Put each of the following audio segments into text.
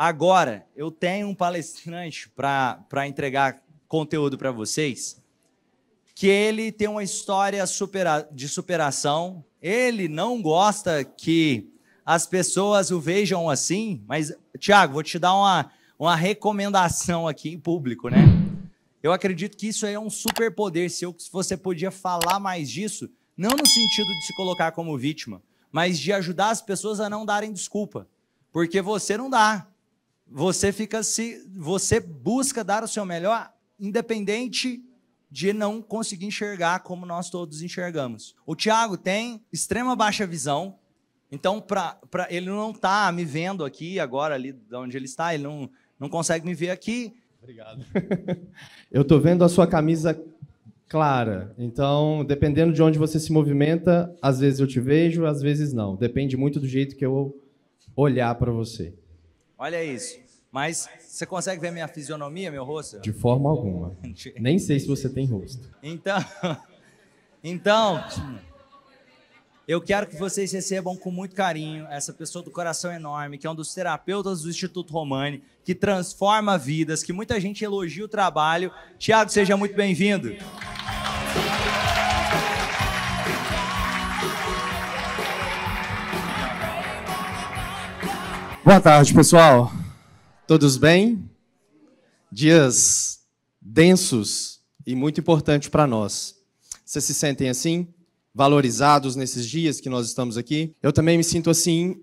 Agora, eu tenho um palestrante para entregar conteúdo para vocês, que ele tem uma história de superação. Ele não gosta que as pessoas o vejam assim, mas, Tiago, vou te dar uma recomendação aqui em público, né? Eu acredito que isso aí é um superpoder seu, que você podia falar mais disso, não no sentido de se colocar como vítima, mas de ajudar as pessoas a não darem desculpa. Porque você não dá. Você busca dar o seu melhor, independente de não conseguir enxergar como nós todos enxergamos. O Tiago tem extrema baixa visão, então ele não está me vendo aqui agora, ali de onde ele está, ele não consegue me ver aqui. Obrigado. Eu estou vendo a sua camisa clara, então, dependendo de onde você se movimenta, às vezes eu te vejo, às vezes não. Depende muito do jeito que eu olhar para você. Olha isso. Mas você consegue ver minha fisionomia, meu rosto? De forma alguma. Nem sei se você tem rosto. Então, eu quero que vocês recebam com muito carinho essa pessoa do coração enorme, que é um dos terapeutas do Instituto Romani, que transforma vidas, que muita gente elogia o trabalho. Tiago, seja muito bem-vindo. Boa tarde, pessoal. Todos bem? Dias densos e muito importantes para nós. Vocês se sentem assim? Valorizados nesses dias que nós estamos aqui? Eu também me sinto assim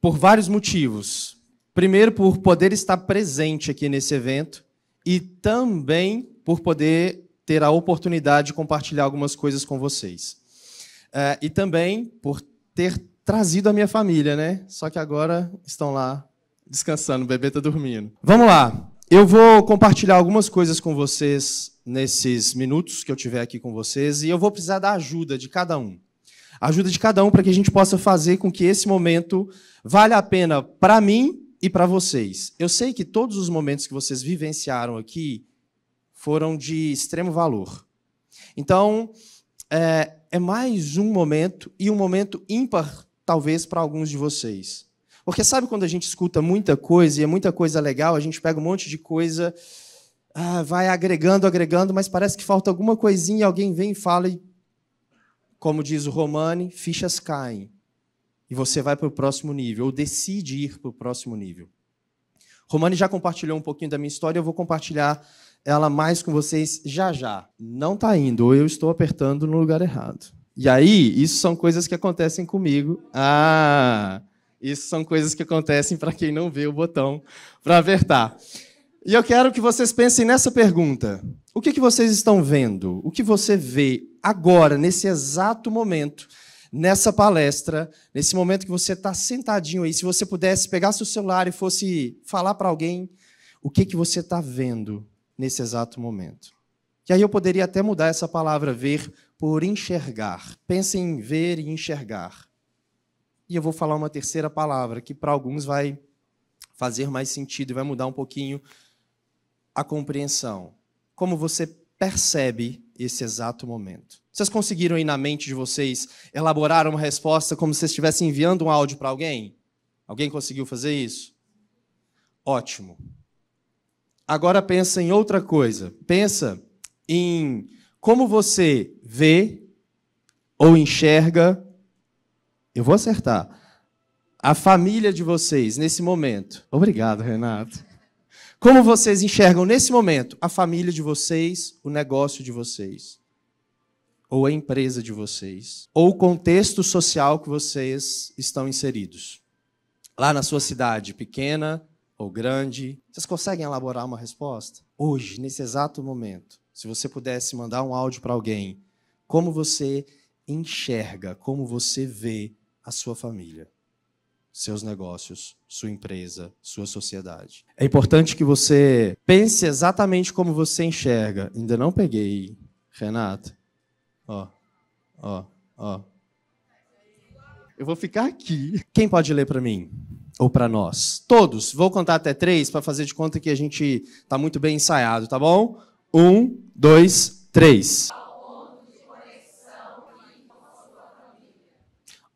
por vários motivos. Primeiro, por poder estar presente aqui nesse evento e também por poder ter a oportunidade de compartilhar algumas coisas com vocês. E também por ter trazido a minha família, né? Só que agora estão lá descansando, o bebê está dormindo. Vamos lá. Eu vou compartilhar algumas coisas com vocês nesses minutos que eu tiver aqui com vocês e eu vou precisar da ajuda de cada um. A ajuda de cada um para que a gente possa fazer com que esse momento valha a pena para mim e para vocês. Eu sei que todos os momentos que vocês vivenciaram aqui foram de extremo valor. Então, é mais um momento e um momento ímpar, talvez, para alguns de vocês. Porque sabe quando a gente escuta muita coisa, e é muita coisa legal, a gente pega um monte de coisa, vai agregando, mas parece que falta alguma coisinha, alguém vem e fala, e, como diz o Romani, fichas caem. E você vai para o próximo nível, ou decide ir para o próximo nível. Romani já compartilhou um pouquinho da minha história, eu vou compartilhar ela mais com vocês já. Não está indo, ou eu estou apertando no lugar errado. E aí, isso são coisas que acontecem comigo. Isso são coisas que acontecem para quem não vê o botão para apertar. E eu quero que vocês pensem nessa pergunta. O que vocês estão vendo? O que você vê agora, nesse exato momento, nessa palestra, nesse momento que você está sentadinho aí, se você pudesse pegar seu celular e fosse falar para alguém, o que você está vendo nesse exato momento? E aí eu poderia até mudar essa palavra ver por enxergar. Pense em ver e enxergar. E eu vou falar uma terceira palavra, que para alguns vai fazer mais sentido e vai mudar um pouquinho a compreensão. Como você percebe esse exato momento? Vocês conseguiram aí na mente de vocês elaborar uma resposta como se vocês estivessem enviando um áudio para alguém? Alguém conseguiu fazer isso? Ótimo. Agora pensa em outra coisa. Pensa em como você vê ou enxerga. Eu vou acertar. A família de vocês, nesse momento. Obrigado, Renato. Como vocês enxergam, nesse momento, a família de vocês, o negócio de vocês, ou a empresa de vocês, ou o contexto social que vocês estão inseridos. Lá na sua cidade, pequena ou grande, vocês conseguem elaborar uma resposta? Hoje, nesse exato momento, se você pudesse mandar um áudio para alguém, como você enxerga, como você vê a sua família, seus negócios, sua empresa, sua sociedade. É importante que você pense exatamente como você enxerga. Ainda não peguei, Renato. Ó. Eu vou ficar aqui. Quem pode ler para mim? Ou para nós? Todos. Vou contar até 3 para fazer de conta que a gente está muito bem ensaiado, tá bom? 1, 2, 3.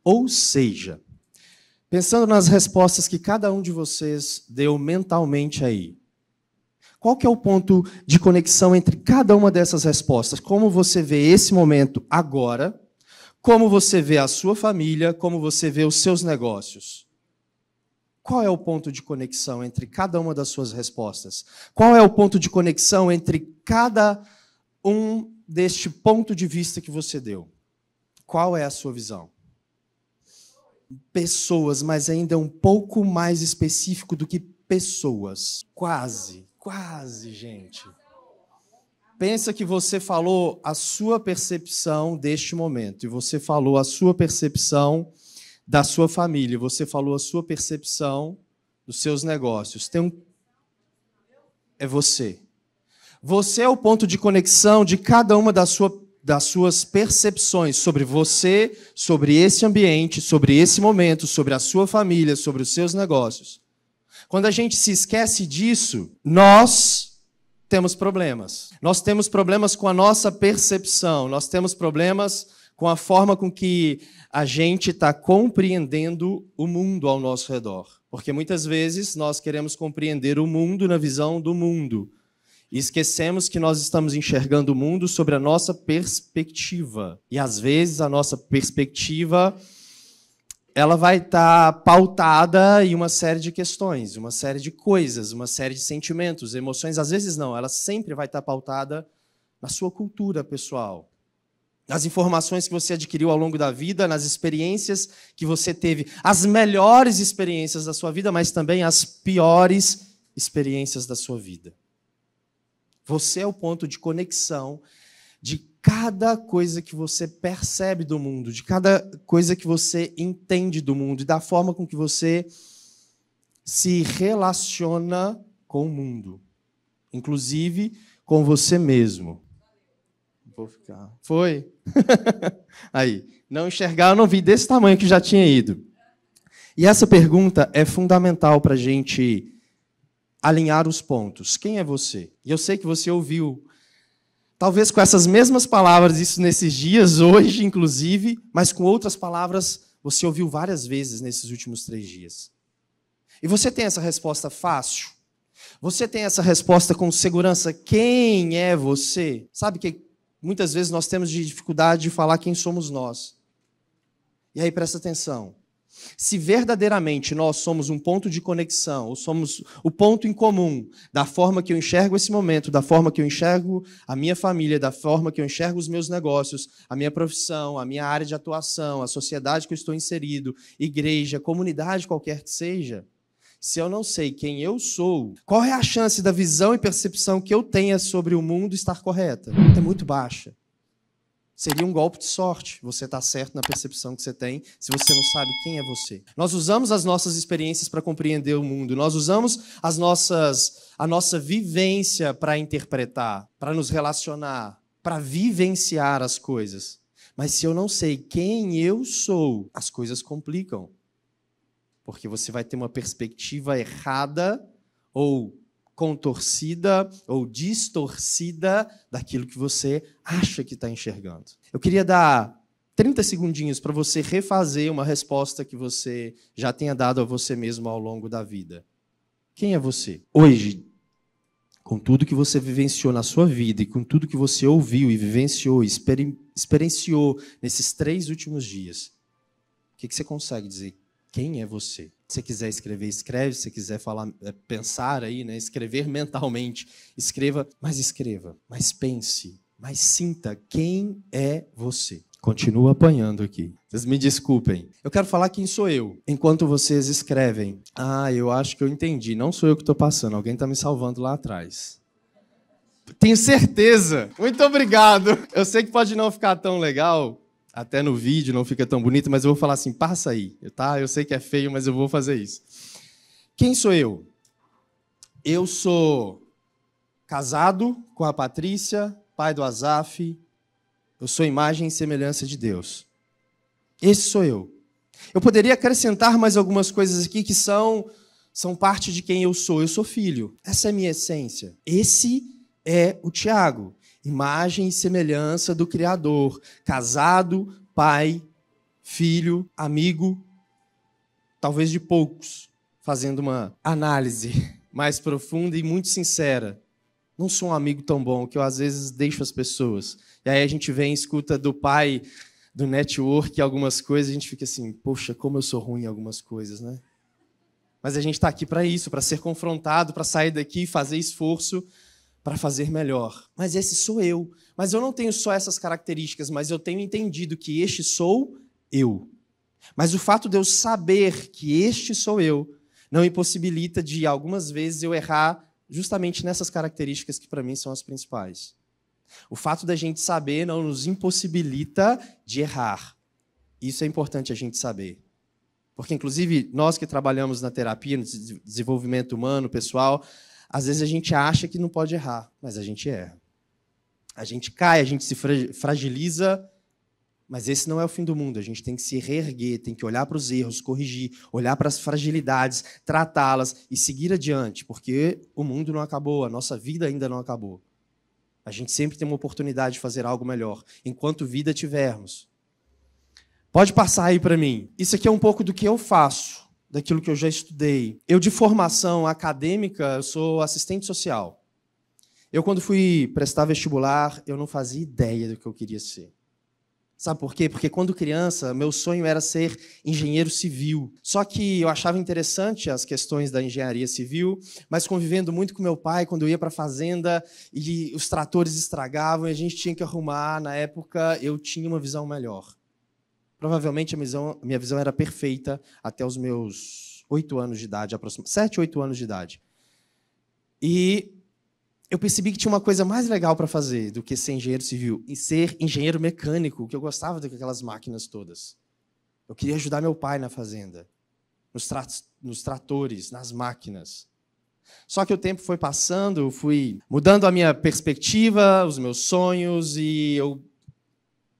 Ou seja, Pensando nas respostas que cada um de vocês deu mentalmente aí, qual que é o ponto de conexão entre cada uma dessas respostas? Como você vê esse momento agora? Como você vê a sua família? Como você vê os seus negócios? Qual é o ponto de conexão entre cada uma das suas respostas? Qual é o ponto de conexão entre cada um deste ponto de vista que você deu? Qual é a sua visão? Pessoas, mas ainda um pouco mais específico do que pessoas. Quase, gente. Pensa que você falou a sua percepção deste momento, e você falou a sua percepção da sua família, você falou a sua percepção dos seus negócios. É você. Você é o ponto de conexão de cada uma das suas percepções sobre você, sobre esse ambiente, sobre esse momento, sobre a sua família, sobre os seus negócios. Quando a gente se esquece disso, nós temos problemas. Nós temos problemas com a nossa percepção, nós temos problemas com a forma com que a gente está compreendendo o mundo ao nosso redor. Porque muitas vezes nós queremos compreender o mundo na visão do mundo. E esquecemos que nós estamos enxergando o mundo sobre a nossa perspectiva. E às vezes a nossa perspectiva ela vai estar pautada em uma série de questões, uma série de coisas, uma série de sentimentos, emoções. Às vezes não, ela sempre vai estar pautada na sua cultura pessoal, nas informações que você adquiriu ao longo da vida, nas experiências que você teve, as melhores experiências da sua vida, mas também as piores experiências da sua vida. Você é o ponto de conexão de cada coisa que você percebe do mundo, de cada coisa que você entende do mundo e da forma com que você se relaciona com o mundo, inclusive com você mesmo. Vou ficar. Foi? Aí, não enxergar, eu não vi desse tamanho que já tinha ido. E essa pergunta é fundamental para a gente alinhar os pontos. Quem é você? E eu sei que você ouviu, talvez com essas mesmas palavras, isso nesses dias, hoje inclusive, mas com outras palavras você ouviu várias vezes nesses últimos 3 dias. E você tem essa resposta fácil? Você tem essa resposta com segurança? Quem é você? Sabe que muitas vezes nós temos dificuldade de falar quem somos nós. E aí presta atenção. Se verdadeiramente nós somos um ponto de conexão, ou somos o ponto em comum da forma que eu enxergo esse momento, da forma que eu enxergo a minha família, da forma que eu enxergo os meus negócios, a minha profissão, a minha área de atuação, a sociedade que eu estou inserido, igreja, comunidade, qualquer que seja, se eu não sei quem eu sou, qual é a chance da visão e percepção que eu tenha sobre o mundo estar correta? É muito baixa. Seria um golpe de sorte você estar certo na percepção que você tem, se você não sabe quem é você. Nós usamos as nossas experiências para compreender o mundo, nós usamos a nossa vivência para interpretar, para nos relacionar, para vivenciar as coisas. Mas se eu não sei quem eu sou, as coisas complicam. Porque você vai ter uma perspectiva errada ou contorcida ou distorcida daquilo que você acha que está enxergando. Eu queria dar 30 segundinhos para você refazer uma resposta que você já tenha dado a você mesmo ao longo da vida. Quem é você? Hoje, com tudo que você vivenciou na sua vida e com tudo que você ouviu e vivenciou, experienciou nesses 3 últimos dias, o que você consegue dizer? Quem é você? Se você quiser escrever, escreve. Se você quiser falar, pensar aí, né? Escrever mentalmente, escreva, mas pense, mas sinta quem é você. Continua apanhando aqui. Vocês me desculpem. Eu quero falar quem sou eu, enquanto vocês escrevem. Ah, eu acho que eu entendi. Não sou eu que estou passando, alguém está me salvando lá atrás. Tenho certeza. Muito obrigado. Eu sei que pode não ficar tão legal, até no vídeo não fica tão bonito, mas eu vou falar assim, passa aí, tá? Eu sei que é feio, mas eu vou fazer isso. Quem sou eu? Eu sou casado com a Patrícia, pai do Azaf. Eu sou imagem e semelhança de Deus. Esse sou eu. Eu poderia acrescentar mais algumas coisas aqui que são parte de quem eu sou. Eu sou filho. Essa é a minha essência. Esse é o Tiago. Imagem e semelhança do Criador, casado, pai, filho, amigo. talvez de poucos, fazendo uma análise mais profunda e muito sincera. Não sou um amigo tão bom que eu, às vezes, deixo as pessoas. E aí a gente vem e escuta do pai do network algumas coisas e a gente fica assim, poxa, como eu sou ruim em algumas coisas, né? Mas a gente está aqui para isso, para ser confrontado, para sair daqui e fazer esforço para fazer melhor. Mas esse sou eu. Mas eu não tenho só essas características, mas eu tenho entendido que este sou eu. Mas o fato de eu saber que este sou eu não impossibilita de, algumas vezes, eu errar justamente nessas características que, para mim, são as principais. O fato da gente saber não nos impossibilita de errar. Isso é importante a gente saber. Porque, inclusive, nós que trabalhamos na terapia, no desenvolvimento humano, pessoal, às vezes a gente acha que não pode errar, mas a gente erra. A gente cai, a gente se fragiliza, mas esse não é o fim do mundo. A gente tem que se reerguer, tem que olhar para os erros, corrigir, olhar para as fragilidades, tratá-las e seguir adiante, porque o mundo não acabou, a nossa vida ainda não acabou. A gente sempre tem uma oportunidade de fazer algo melhor, enquanto vida tivermos. Pode passar aí para mim. Isso aqui é um pouco do que eu faço, daquilo que eu já estudei. Eu, de formação acadêmica, eu sou assistente social. Eu, quando fui prestar vestibular, eu não fazia ideia do que eu queria ser. Sabe por quê? Porque quando criança, meu sonho era ser engenheiro civil. Só que eu achava interessante as questões da engenharia civil, mas convivendo muito com meu pai, quando eu ia para a fazenda e os tratores estragavam e a gente tinha que arrumar, na época eu tinha uma visão melhor. Provavelmente a minha visão era perfeita até os meus 8 anos de idade, aproximadamente 7, 8 anos de idade. E eu percebi que tinha uma coisa mais legal para fazer do que ser engenheiro civil e ser engenheiro mecânico, que eu gostava daquelas máquinas todas. Eu queria ajudar meu pai na fazenda, nos tratores, nas máquinas. Só que o tempo foi passando, eu fui mudando a minha perspectiva, os meus sonhos, e eu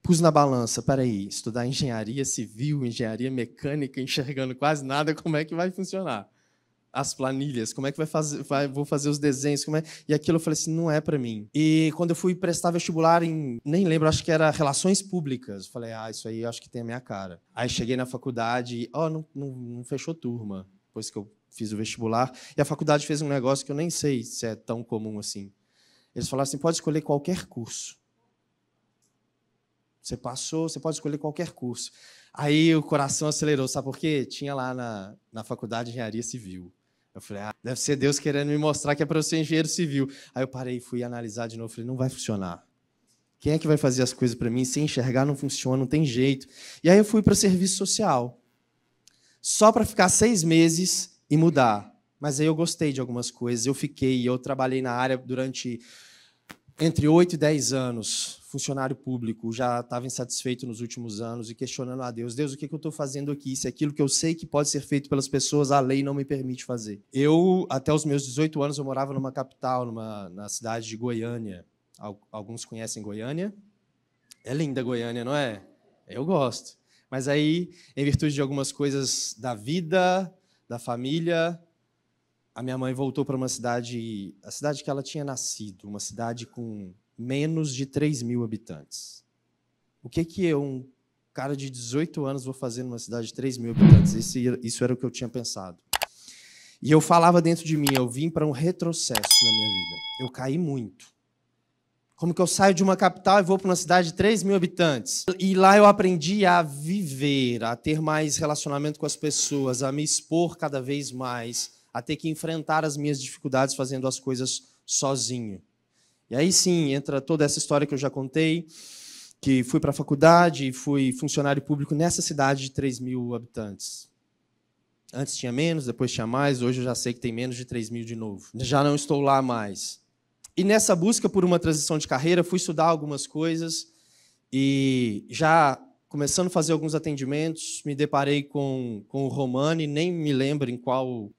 pus na balança, peraí, estudar engenharia civil, engenharia mecânica, enxergando quase nada, como é que vai funcionar? As planilhas, como é que vou fazer os desenhos, E aquilo eu falei assim, não é para mim. E quando eu fui prestar vestibular nem lembro, acho que era Relações Públicas, eu falei, isso aí eu acho que tem a minha cara. Aí cheguei na faculdade e, não fechou turma, depois que eu fiz o vestibular, e a faculdade fez um negócio que eu nem sei se é tão comum assim. Eles falaram assim, pode escolher qualquer curso. Você passou, você pode escolher qualquer curso. Aí o coração acelerou, sabe por quê? Tinha lá na faculdade de engenharia civil. Eu falei, deve ser Deus querendo me mostrar que é para eu ser engenheiro civil. Aí eu parei e fui analisar de novo. Falei, não vai funcionar. Quem é que vai fazer as coisas para mim? Se enxergar não funciona, não tem jeito. E aí eu fui para serviço social. Só para ficar 6 meses e mudar. Mas aí eu gostei de algumas coisas. Eu trabalhei na área durante entre 8 e 10 anos. Funcionário público, já estava insatisfeito nos últimos anos e questionando a Deus, o que eu estou fazendo aqui? Se aquilo que eu sei que pode ser feito pelas pessoas, a lei não me permite fazer. Eu, até os meus 18 anos, eu morava numa capital, na cidade de Goiânia. Alguns conhecem Goiânia? É linda Goiânia, não é? Eu gosto. Mas aí, em virtude de algumas coisas da vida, da família, a minha mãe voltou para a cidade que ela tinha nascido, uma cidade com menos de 3 mil habitantes. O que eu, um cara de 18 anos, vou fazer numa cidade de 3 mil habitantes? Isso era o que eu tinha pensado. E eu falava dentro de mim, eu vim para um retrocesso na minha vida. Eu caí muito. Como que eu saio de uma capital e vou para uma cidade de 3 mil habitantes? E lá eu aprendi a viver, a ter mais relacionamento com as pessoas, a me expor cada vez mais, a ter que enfrentar as minhas dificuldades fazendo as coisas sozinho. E aí sim, entra toda essa história que eu já contei, que fui para a faculdade e fui funcionário público nessa cidade de 3 mil habitantes. Antes tinha menos, depois tinha mais, hoje eu já sei que tem menos de 3 mil de novo. Já não estou lá mais. E nessa busca por uma transição de carreira, fui estudar algumas coisas e já começando a fazer alguns atendimentos, me deparei com o Romani, nem me lembro em qual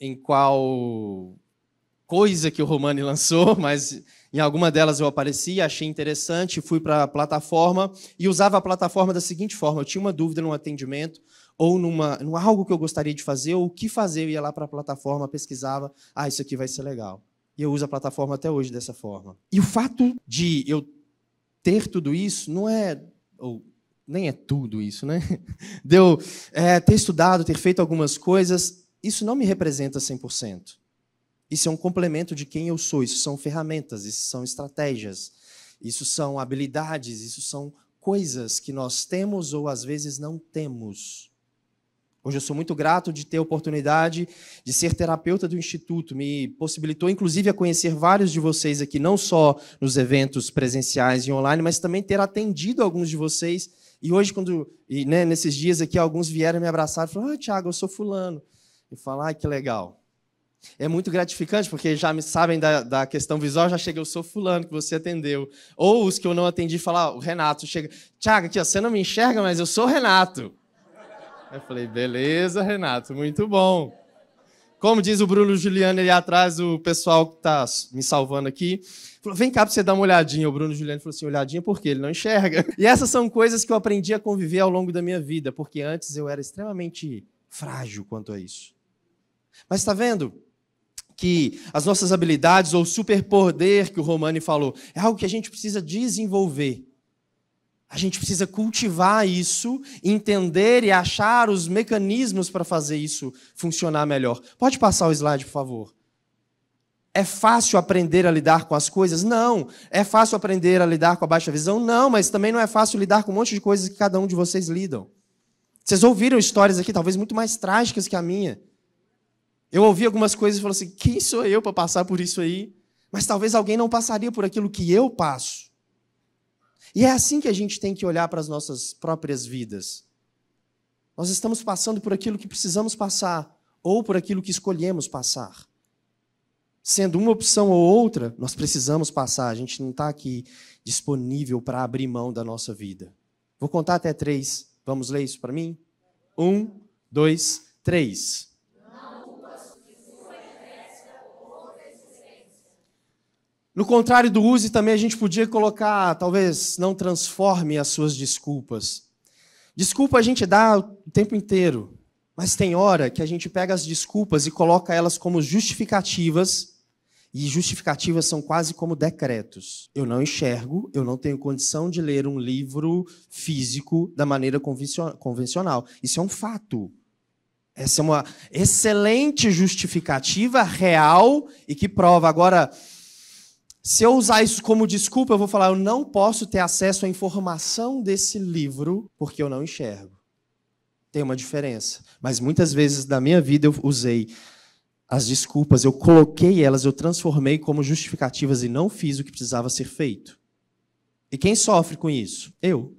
coisa que o Romani lançou, mas em alguma delas eu apareci, achei interessante, fui para a plataforma e usava a plataforma da seguinte forma, eu tinha uma dúvida num atendimento ou num algo que eu gostaria de fazer, ou o que fazer, eu ia lá para a plataforma, pesquisava, isso aqui vai ser legal. E eu uso a plataforma até hoje dessa forma. E o fato de eu ter tudo isso não nem é tudo isso, né? De eu ter estudado, ter feito algumas coisas, isso não me representa 100%. Isso é um complemento de quem eu sou, isso são ferramentas, isso são estratégias, isso são habilidades, isso são coisas que nós temos ou às vezes não temos. Hoje eu sou muito grato de ter a oportunidade de ser terapeuta do Instituto. Me possibilitou, inclusive, a conhecer vários de vocês aqui, não só nos eventos presenciais e online, mas também ter atendido alguns de vocês. E hoje, nesses dias aqui, alguns vieram me abraçar e falaram: Tiago, eu sou fulano. Eu falo: que legal. É muito gratificante, porque já me sabem da questão visual, já chega: eu sou fulano que você atendeu. Ou os que eu não atendi, falam: o Renato chega: Tiago, aqui, você não me enxerga, mas eu sou o Renato. Eu falei: beleza, Renato, muito bom. Como diz o Bruno Juliano ali atrás, o pessoal que está me salvando aqui, falou: vem cá para você dar uma olhadinha. O Bruno Juliano falou assim: olhadinha por quê? Ele não enxerga. E essas são coisas que eu aprendi a conviver ao longo da minha vida, porque antes eu era extremamente frágil quanto a isso. Mas está vendo que as nossas habilidades, ou superpoder que o Romani falou, é algo que a gente precisa desenvolver. A gente precisa cultivar isso, entender e achar os mecanismos para fazer isso funcionar melhor. Pode passar o slide, por favor. É fácil aprender a lidar com as coisas? Não. É fácil aprender a lidar com a baixa visão? Não, mas também não é fácil lidar com um monte de coisas que cada um de vocês lidam. Vocês ouviram histórias aqui, talvez muito mais trágicas que a minha. Eu ouvi algumas coisas e falei assim: quem sou eu para passar por isso aí? Mas talvez alguém não passaria por aquilo que eu passo. E é assim que a gente tem que olhar para as nossas próprias vidas. Nós estamos passando por aquilo que precisamos passar, ou por aquilo que escolhemos passar. Sendo uma opção ou outra, nós precisamos passar. A gente não está aqui disponível para abrir mão da nossa vida. Vou contar até 3. Vamos ler isso para mim? 1, 2, 3. No contrário do use, também a gente podia colocar: talvez não transforme as suas desculpas. Desculpa a gente dá o tempo inteiro, mas tem hora que a gente pega as desculpas e coloca elas como justificativas, e justificativas são quase como decretos. Eu não enxergo, eu não tenho condição de ler um livro físico da maneira convencional. Isso é um fato. Essa é uma excelente justificativa real e que prova. Agora, se eu usar isso como desculpa, eu vou falar: eu não posso ter acesso à informação desse livro porque eu não enxergo. Tem uma diferença. Mas muitas vezes na minha vida eu usei as desculpas, eu coloquei elas, eu transformei como justificativas e não fiz o que precisava ser feito. E quem sofre com isso? Eu.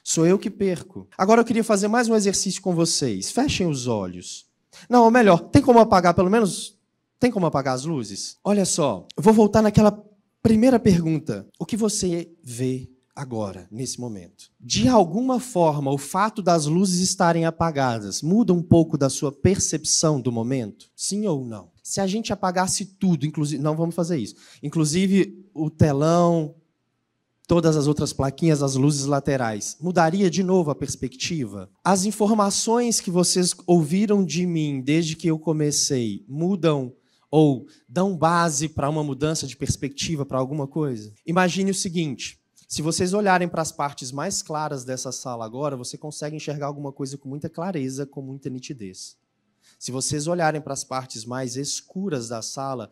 Sou eu que perco. Agora eu queria fazer mais um exercício com vocês. Fechem os olhos. Não, ou melhor, tem como apagar pelo menos... Tem como apagar as luzes? Olha só, eu vou voltar naquela primeira pergunta. O que você vê agora, nesse momento? De alguma forma, o fato das luzes estarem apagadas muda um pouco da sua percepção do momento? Sim ou não? Se a gente apagasse tudo, inclusive, não vamos fazer isso, inclusive o telão, todas as outras plaquinhas, as luzes laterais, mudaria de novo a perspectiva? As informações que vocês ouviram de mim desde que eu comecei mudam ou dão base para uma mudança de perspectiva para alguma coisa? Imagine o seguinte: se vocês olharem para as partes mais claras dessa sala agora, você consegue enxergar alguma coisa com muita clareza, com muita nitidez. Se vocês olharem para as partes mais escuras da sala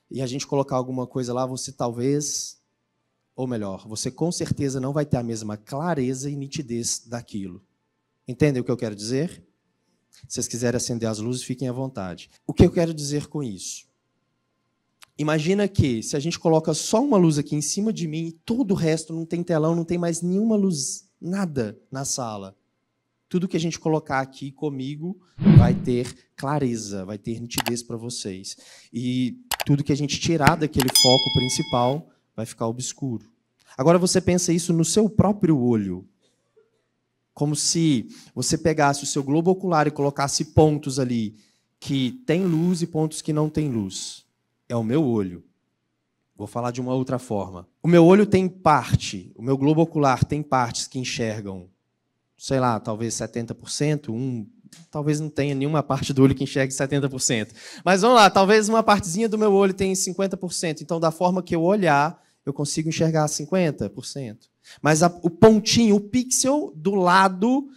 e a gente colocar alguma coisa lá, você talvez, ou melhor, você com certeza não vai ter a mesma clareza e nitidez daquilo. Entendem o que eu quero dizer? Se vocês quiserem acender as luzes, fiquem à vontade. O que eu quero dizer com isso? Imagina que, se a gente coloca só uma luz aqui em cima de mim, e todo o resto não tem telão, não tem mais nenhuma luz, nada na sala. Tudo que a gente colocar aqui comigo vai ter clareza, vai ter nitidez para vocês. E tudo que a gente tirar daquele foco principal vai ficar obscuro. Agora você pensa isso no seu próprio olho. Como se você pegasse o seu globo ocular e colocasse pontos ali que tem luz e pontos que não tem luz. É o meu olho. Vou falar de uma outra forma. O meu olho tem parte, o meu globo ocular tem partes que enxergam, sei lá, talvez 70%, talvez não tenha nenhuma parte do olho que enxergue 70%. Mas vamos lá, talvez uma partezinha do meu olho tenha 50%. Então, da forma que eu olhar, eu consigo enxergar 50%. Mas o pontinho, o pixel do lado,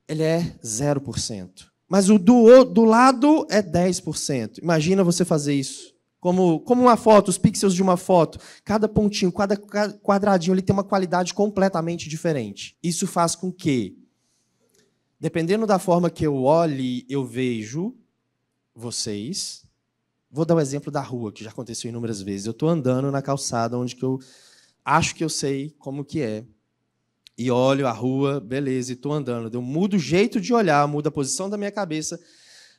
ele é 0%. Mas o do lado é 10%. Imagina você fazer isso. Como uma foto, os pixels de uma foto. Cada pontinho, cada quadradinho, ele tem uma qualidade completamente diferente. Isso faz com que, dependendo da forma que eu olhe, eu vejo vocês. Vou dar o exemplo da rua, que já aconteceu inúmeras vezes. Eu estou andando na calçada, onde que eu acho que eu sei como que é. E olho a rua, beleza, e estou andando. Eu mudo o jeito de olhar, mudo a posição da minha cabeça.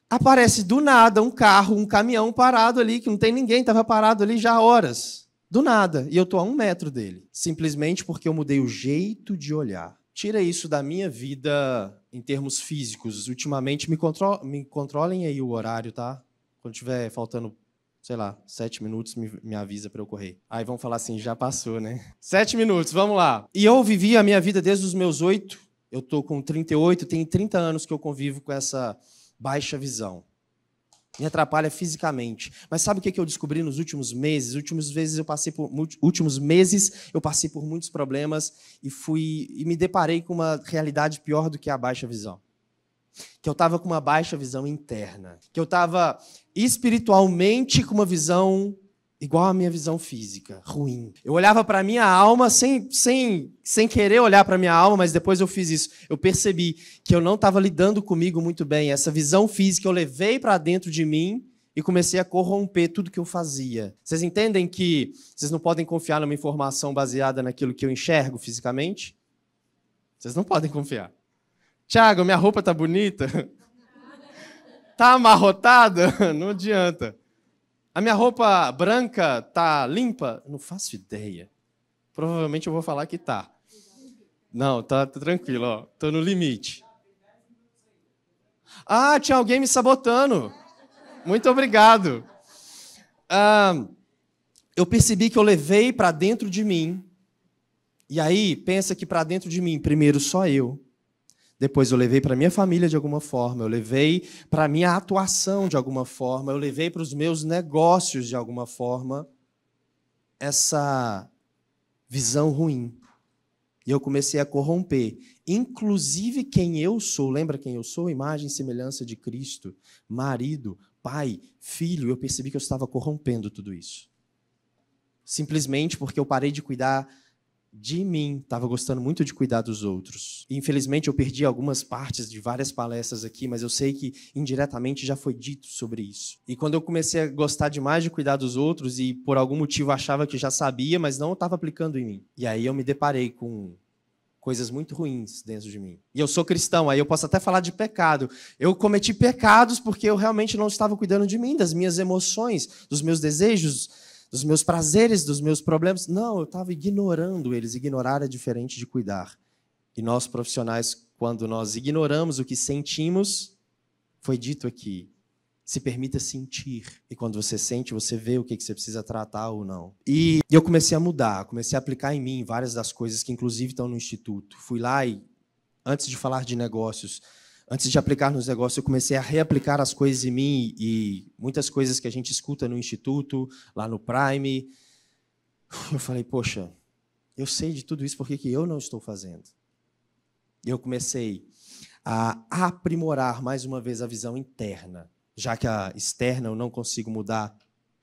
Aparece do nada um carro, um caminhão parado ali, que não tem ninguém, estava parado ali já há horas. Do nada. E eu estou a 1 metro dele. Simplesmente porque eu mudei o jeito de olhar. Tira isso da minha vida em termos físicos. Ultimamente, me controlem aí o horário, tá? Quando tiver faltando, sei lá, 7 minutos, me avisa para eu correr. Aí vão falar assim, já passou, né? 7 minutos, vamos lá. E eu vivi a minha vida desde os meus 8. Eu estou com 38, tem 30 anos que eu convivo com essa baixa visão. Me atrapalha fisicamente. Mas sabe o que eu descobri nos últimos meses? Últimos meses eu passei por muitos problemas e me deparei com uma realidade pior do que a baixa visão. Que eu estava com uma baixa visão interna. Que eu estava espiritualmente com uma visão igual à minha visão física, ruim. Eu olhava para a minha alma sem querer olhar para a minha alma, mas depois eu fiz isso. Eu percebi que eu não estava lidando comigo muito bem. Essa visão física eu levei para dentro de mim e comecei a corromper tudo que eu fazia. Vocês entendem que vocês não podem confiar numa informação baseada naquilo que eu enxergo fisicamente? Vocês não podem confiar. Tiago, minha roupa tá bonita? Tá amarrotada? Não adianta. A minha roupa branca tá limpa? Não faço ideia. Provavelmente eu vou falar que tá. Não, tá tranquilo, ó. Tô no limite. Ah, tinha alguém me sabotando. Muito obrigado. Eu percebi que eu levei para dentro de mim. E aí, pensa que para dentro de mim, primeiro só eu. Depois eu levei para minha família de alguma forma, eu levei para minha atuação de alguma forma, eu levei para os meus negócios de alguma forma essa visão ruim. E eu comecei a corromper, inclusive quem eu sou. Lembra quem eu sou? Imagem e semelhança de Cristo, marido, pai, filho. Eu percebi que eu estava corrompendo tudo isso. Simplesmente porque eu parei de cuidar de mim, estava gostando muito de cuidar dos outros. E, infelizmente, eu perdi algumas partes de várias palestras aqui, mas eu sei que indiretamente já foi dito sobre isso. E quando eu comecei a gostar demais de cuidar dos outros e por algum motivo achava que já sabia, mas não estava aplicando em mim. E aí eu me deparei com coisas muito ruins dentro de mim. E eu sou cristão, aí eu posso até falar de pecado. Eu cometi pecados porque eu realmente não estava cuidando de mim, das minhas emoções, dos meus desejos, dos meus prazeres, dos meus problemas. Não, eu estava ignorando eles. Ignorar é diferente de cuidar. E nós, profissionais, quando nós ignoramos o que sentimos, foi dito aqui, se permita sentir. E quando você sente, você vê o que você precisa tratar ou não. E eu comecei a mudar, comecei a aplicar em mim várias das coisas que, inclusive, estão no Instituto. Fui lá e, antes de falar de negócios, antes de aplicar nos negócios, eu comecei a reaplicar as coisas em mim e muitas coisas que a gente escuta no Instituto, lá no Prime. Eu falei, poxa, eu sei de tudo isso, por que eu não estou fazendo? E eu comecei a aprimorar mais uma vez a visão interna, já que a externa eu não consigo mudar,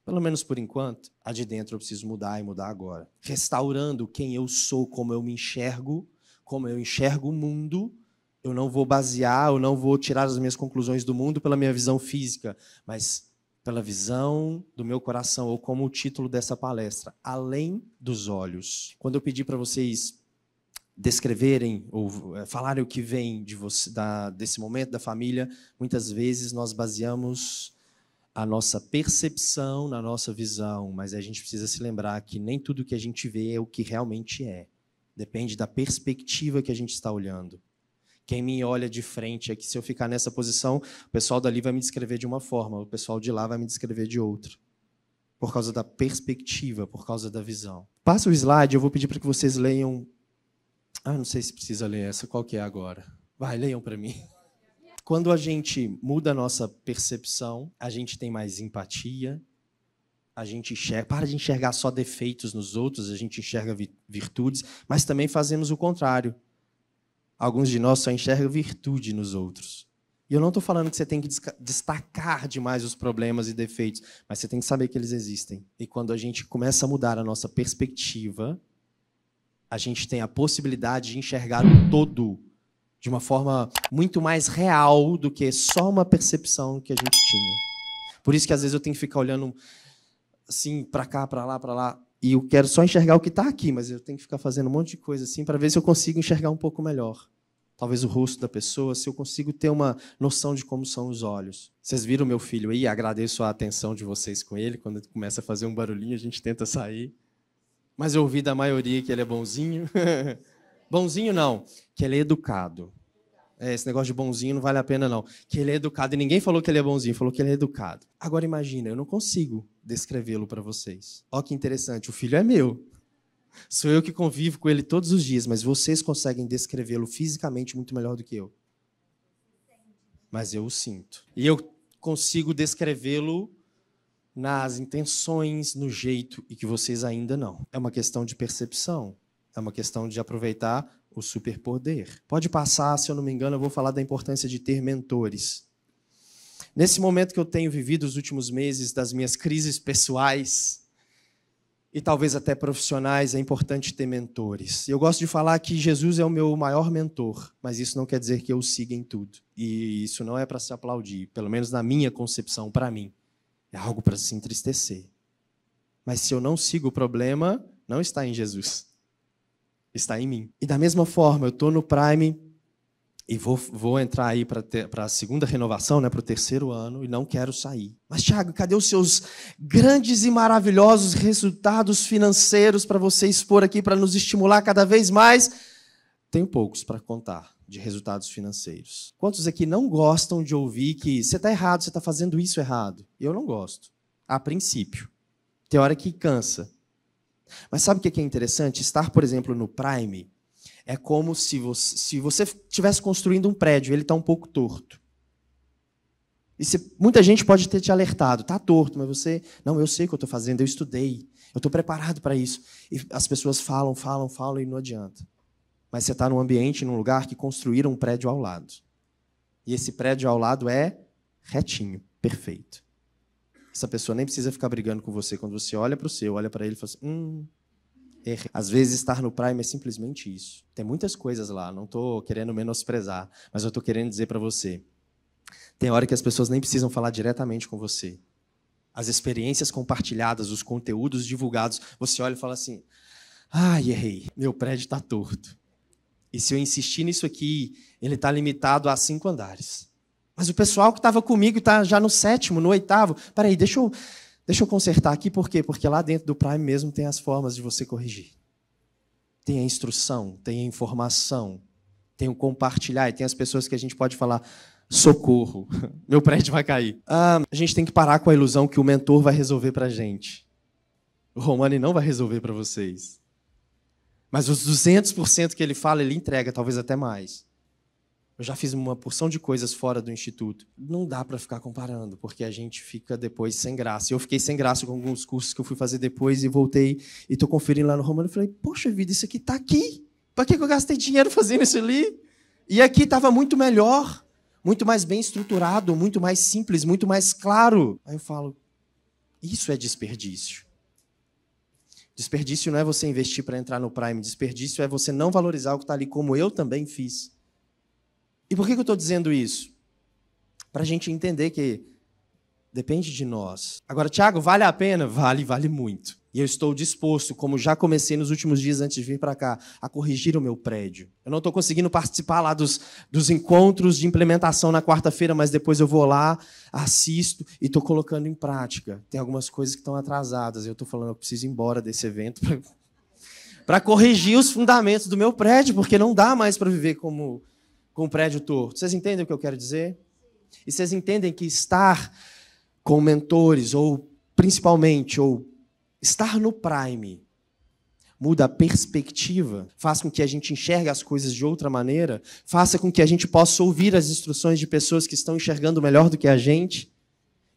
pelo menos por enquanto, a de dentro eu preciso mudar e mudar agora. Restaurando quem eu sou, como eu me enxergo, como eu enxergo o mundo. Eu não vou basear, eu não vou tirar as minhas conclusões do mundo pela minha visão física, mas pela visão do meu coração, ou como o título dessa palestra, além dos olhos. Quando eu pedi para vocês descreverem ou falarem o que vem de você, desse momento da família, muitas vezes nós baseamos a nossa percepção na nossa visão, mas a gente precisa se lembrar que nem tudo que a gente vê é o que realmente é. Depende da perspectiva que a gente está olhando. Quem me olha de frente é que se eu ficar nessa posição, o pessoal dali vai me descrever de uma forma, o pessoal de lá vai me descrever de outra. Por causa da perspectiva, por causa da visão. Passa o slide, eu vou pedir para que vocês leiam. Não sei se precisa ler essa, qual que é agora? Vai, leiam para mim. Quando a gente muda a nossa percepção, a gente tem mais empatia, A gente para de enxergar só defeitos nos outros, a gente enxerga virtudes, mas também fazemos o contrário. Alguns de nós só enxergam virtude nos outros. E eu não estou falando que você tem que destacar demais os problemas e defeitos, mas você tem que saber que eles existem. E quando a gente começa a mudar a nossa perspectiva, a gente tem a possibilidade de enxergar o todo de uma forma muito mais real do que só uma percepção que a gente tinha. Por isso que às vezes eu tenho que ficar olhando assim para cá, para lá, e eu quero só enxergar o que está aqui, mas eu tenho que ficar fazendo um monte de coisa assim para ver se eu consigo enxergar um pouco melhor. Talvez o rosto da pessoa, se eu consigo ter uma noção de como são os olhos. Vocês viram meu filho aí? Agradeço a atenção de vocês com ele. Quando ele começa a fazer um barulhinho, a gente tenta sair. Mas eu ouvi da maioria que ele é bonzinho. Bonzinho não, que ele é educado. Esse negócio de bonzinho não vale a pena, não. Que ele é educado. E ninguém falou que ele é bonzinho, falou que ele é educado. Agora imagina, eu não consigo descrevê-lo para vocês. Olha que interessante, o filho é meu. Sou eu que convivo com ele todos os dias, mas vocês conseguem descrevê-lo fisicamente muito melhor do que eu. Mas eu o sinto. E eu consigo descrevê-lo nas intenções, no jeito, e que vocês ainda não. É uma questão de percepção. É uma questão de aproveitar o superpoder. Pode passar, se eu não me engano, eu vou falar da importância de ter mentores. Nesse momento que eu tenho vivido os últimos meses das minhas crises pessoais, e talvez até profissionais, é importante ter mentores. Eu gosto de falar que Jesus é o meu maior mentor, mas isso não quer dizer que eu o siga em tudo. E isso não é para se aplaudir, pelo menos na minha concepção, para mim. É algo para se entristecer. Mas se eu não sigo o problema, não está em Jesus. Está em mim. E da mesma forma, eu estou no Prime e vou entrar aí para a segunda renovação, né, para o terceiro ano, e não quero sair. Mas, Thiago, cadê os seus grandes e maravilhosos resultados financeiros para você expor aqui, para nos estimular cada vez mais? Tenho poucos para contar de resultados financeiros. Quantos aqui não gostam de ouvir que você está errado, você está fazendo isso errado? Eu não gosto, a princípio. Tem hora que cansa. Mas sabe o que é interessante? Estar, por exemplo, no Prime é como se você estivesse construindo um prédio, ele está um pouco torto. E muita gente pode ter te alertado, está torto, mas você... Não, eu sei o que eu estou fazendo, eu estudei, eu estou preparado para isso. E as pessoas falam e não adianta. Mas você está num ambiente, num lugar que construíram um prédio ao lado. E esse prédio ao lado é retinho, perfeito. Essa pessoa nem precisa ficar brigando com você. Quando você olha para o seu, olha para ele e fala assim, errei. Às vezes estar no Prime é simplesmente isso. Tem muitas coisas lá, não estou querendo menosprezar, mas eu estou querendo dizer para você. Tem hora que as pessoas nem precisam falar diretamente com você. As experiências compartilhadas, os conteúdos divulgados, você olha e fala assim, errei, meu prédio está torto. E se eu insistir nisso aqui, ele está limitado a 5 andares. Mas o pessoal que estava comigo está já no 7º, no 8º. Peraí, deixa eu consertar aqui. Por quê? Porque lá dentro do Prime mesmo tem as formas de você corrigir. Tem a instrução, tem a informação, tem o compartilhar. E tem as pessoas que a gente pode falar, socorro, meu prédio vai cair. A gente tem que parar com a ilusão que o mentor vai resolver para a gente. O Romani não vai resolver para vocês. Mas os 200% que ele fala, ele entrega, talvez até mais. Eu já fiz uma porção de coisas fora do instituto. Não dá para ficar comparando, porque a gente fica depois sem graça. Eu fiquei sem graça com alguns cursos que eu fui fazer depois e voltei e estou conferindo lá no Romano. Eu falei, poxa vida, isso aqui está aqui. Para que eu gastei dinheiro fazendo isso ali? E aqui estava muito melhor, muito mais bem estruturado, muito mais simples, muito mais claro. Aí eu falo, isso é desperdício. Desperdício não é você investir para entrar no Prime. Desperdício é você não valorizar o que está ali, como eu também fiz. E por que eu estou dizendo isso? Para a gente entender que depende de nós. Agora, Thiago, vale a pena? Vale muito. E eu estou disposto, como já comecei nos últimos dias antes de vir para cá, a corrigir o meu prédio. Eu não estou conseguindo participar lá dos encontros de implementação na quarta-feira, mas depois eu vou lá, assisto e estou colocando em prática. Tem algumas coisas que estão atrasadas. Eu estou falando, eu preciso ir embora desse evento para corrigir os fundamentos do meu prédio, porque não dá mais para viver com um prédio torto. Vocês entendem o que eu quero dizer? E vocês entendem que estar com mentores, ou principalmente, ou estar no Prime, muda a perspectiva, faz com que a gente enxergue as coisas de outra maneira, faça com que a gente possa ouvir as instruções de pessoas que estão enxergando melhor do que a gente.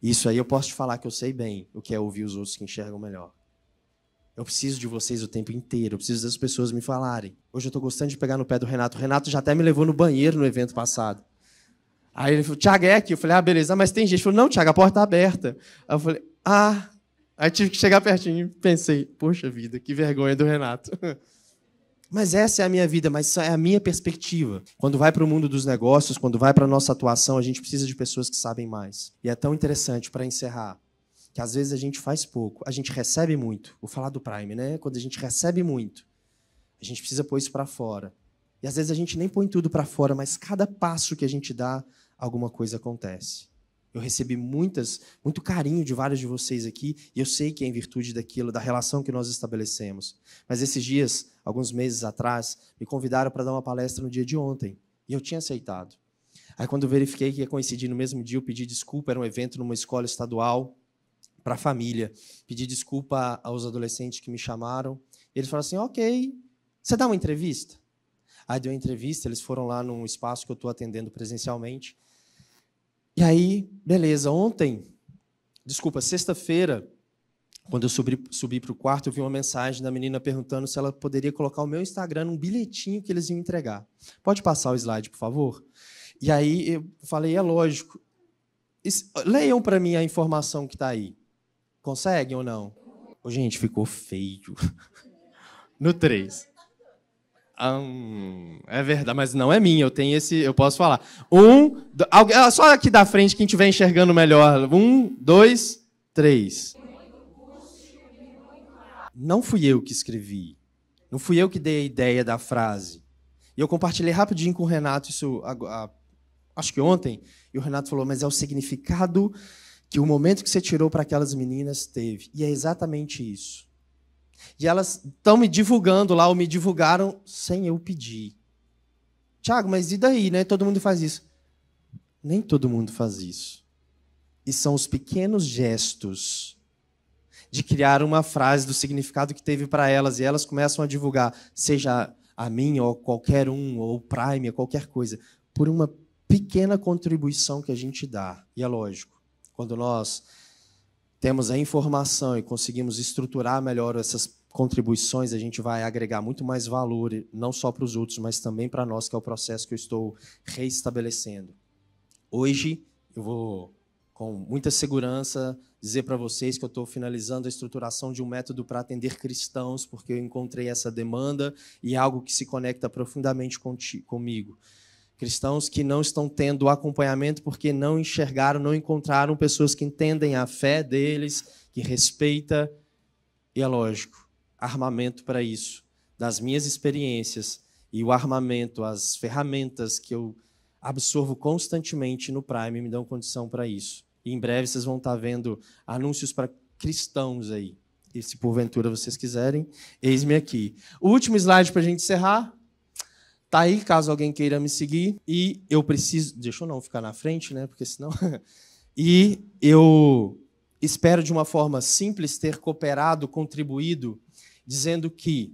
Isso aí eu posso te falar que eu sei bem o que é ouvir os outros que enxergam melhor. Eu preciso de vocês o tempo inteiro, eu preciso das pessoas me falarem. Hoje eu estou gostando de pegar no pé do Renato. O Renato já até me levou no banheiro no evento passado. Aí ele falou, Thiago, é aqui. Eu falei, beleza, mas tem gente. Ele falou, não, Thiago, a porta está aberta. Aí eu falei, Aí tive que chegar pertinho e pensei, poxa vida, que vergonha do Renato. Mas essa é a minha vida, mas é a minha perspectiva. Quando vai para o mundo dos negócios, quando vai para a nossa atuação, a gente precisa de pessoas que sabem mais. E é tão interessante, para encerrar, que às vezes a gente faz pouco, a gente recebe muito. Vou falar do Prime, né? Quando a gente recebe muito, a gente precisa pôr isso para fora. E às vezes a gente nem põe tudo para fora, mas cada passo que a gente dá, alguma coisa acontece. Eu recebi muito carinho de vários de vocês aqui, e eu sei que é em virtude daquilo, da relação que nós estabelecemos. Mas esses dias, alguns meses atrás, me convidaram para dar uma palestra no dia de ontem, e eu tinha aceitado. Aí, quando eu verifiquei que ia coincidir no mesmo dia, eu pedi desculpa, era um evento numa escola estadual para a família. Pedi desculpa aos adolescentes que me chamaram. Eles falaram assim, ok, você dá uma entrevista? Aí deu uma entrevista, eles foram lá num espaço que eu estou atendendo presencialmente. E aí, beleza, sexta-feira, quando eu subi para o quarto, eu vi uma mensagem da menina perguntando se ela poderia colocar o meu Instagram num bilhetinho que eles iam entregar. Pode passar o slide, por favor? E aí eu falei, é lógico. Leiam para mim a informação que está aí. Conseguem ou não? Gente, ficou feio. No 3. É verdade, mas não é minha, eu posso falar. Só aqui da frente, quem estiver enxergando melhor. 1, 2, 3. Não fui eu que escrevi. Não fui eu que dei a ideia da frase. E eu compartilhei rapidinho com o Renato, isso acho que ontem, e o Renato falou, mas é o significado que o momento que você tirou para aquelas meninas teve. E é exatamente isso. E elas estão me divulgando lá, ou me divulgaram sem eu pedir. Thiago, mas e daí, né? Todo mundo faz isso. Nem todo mundo faz isso. E são os pequenos gestos de criar uma frase do significado que teve para elas, e elas começam a divulgar, seja a mim, ou qualquer um, ou o Prime, ou qualquer coisa, por uma pequena contribuição que a gente dá. E é lógico, quando nós temos a informação e conseguimos estruturar melhor essas contribuições, a gente vai agregar muito mais valor, não só para os outros, mas também para nós, que é o processo que eu estou reestabelecendo. Hoje, eu vou, com muita segurança, dizer para vocês que eu estou finalizando a estruturação de um método para atender cristãos, porque eu encontrei essa demanda e é algo que se conecta profundamente comigo. Cristãos que não estão tendo acompanhamento porque não enxergaram, não encontraram pessoas que entendem a fé deles, que respeita, e é lógico, armamento para isso. Das minhas experiências e o armamento, as ferramentas que eu absorvo constantemente no Prime me dão condição para isso. E em breve vocês vão estar vendo anúncios para cristãos aí. E se porventura vocês quiserem, eis-me aqui. O último slide para a gente encerrar. Tá aí, caso alguém queira me seguir. E eu preciso... Deixa eu não ficar na frente, né? Porque senão... E eu espero, de uma forma simples, ter cooperado, contribuído, dizendo que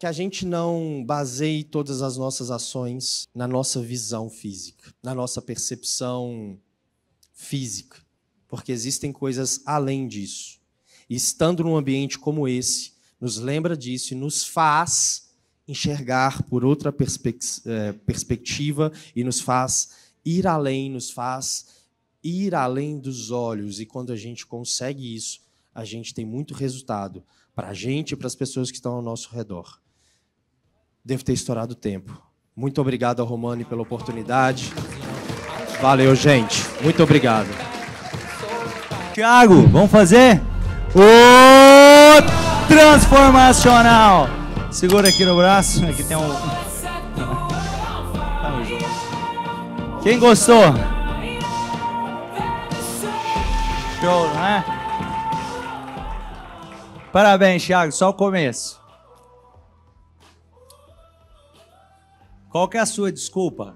a gente não baseie todas as nossas ações na nossa visão física, na nossa percepção física, porque existem coisas além disso. E estando num ambiente como esse, nos lembra disso e nos faz enxergar por outra perspectiva e nos faz ir além dos olhos. E quando a gente consegue isso, a gente tem muito resultado para a gente e para as pessoas que estão ao nosso redor. Devo ter estourado o tempo. Muito obrigado ao Romani pela oportunidade. Valeu, gente. Muito obrigado. Thiago, vamos fazer o transformacional. Segura aqui no braço. Aqui tem um... Quem gostou? Show, não é? Parabéns, Thiago. Só o começo. Qual que é a sua desculpa?